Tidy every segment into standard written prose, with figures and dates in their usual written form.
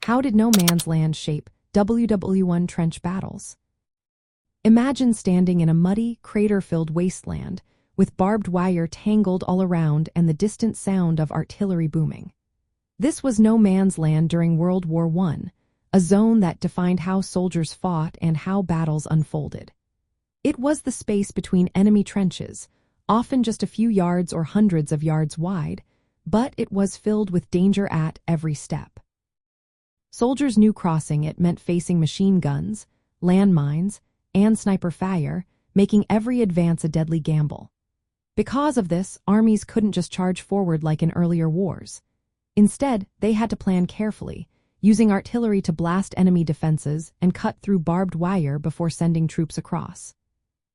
How did no man's land shape WWI trench battles? Imagine standing in a muddy, crater-filled wasteland, with barbed wire tangled all around and the distant sound of artillery booming. This was no man's land during World War I, a zone that defined how soldiers fought and how battles unfolded. It was the space between enemy trenches, often just a few yards or hundreds of yards wide, but it was filled with danger at every step. Soldiers knew crossing it meant facing machine guns, landmines, and sniper fire, making every advance a deadly gamble. Because of this, armies couldn't just charge forward like in earlier wars. Instead, they had to plan carefully, using artillery to blast enemy defenses and cut through barbed wire before sending troops across.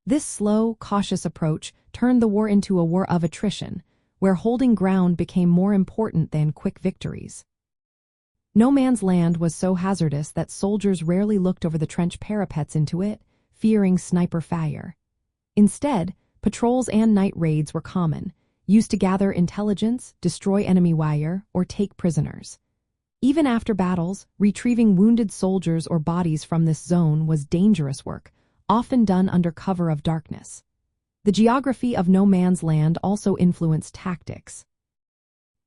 This slow, cautious approach turned the war into a war of attrition, where holding ground became more important than quick victories. No man's land was so hazardous that soldiers rarely looked over the trench parapets into it, fearing sniper fire. Instead, patrols and night raids were common, used to gather intelligence, destroy enemy wire, or take prisoners. Even after battles, retrieving wounded soldiers or bodies from this zone was dangerous work, often done under cover of darkness. The geography of no man's land also influenced tactics.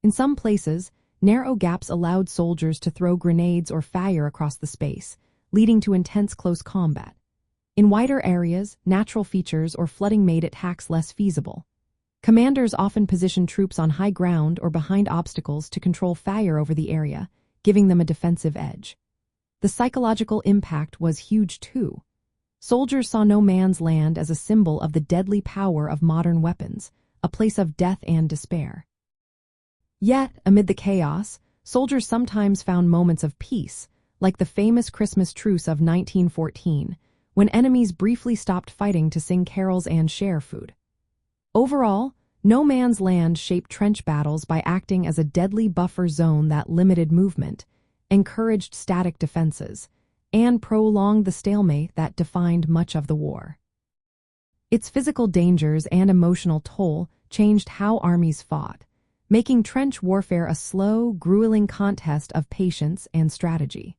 In some places, narrow gaps allowed soldiers to throw grenades or fire across the space, leading to intense close combat. In wider areas, natural features or flooding made attacks less feasible. Commanders often positioned troops on high ground or behind obstacles to control fire over the area, giving them a defensive edge. The psychological impact was huge too. Soldiers saw no man's land as a symbol of the deadly power of modern weapons, a place of death and despair. Yet, amid the chaos, soldiers sometimes found moments of peace, like the famous Christmas truce of 1914, when enemies briefly stopped fighting to sing carols and share food. Overall, no man's land shaped trench battles by acting as a deadly buffer zone that limited movement, encouraged static defenses, and prolonged the stalemate that defined much of the war. Its physical dangers and emotional toll changed how armies fought, making trench warfare a slow, grueling contest of patience and strategy.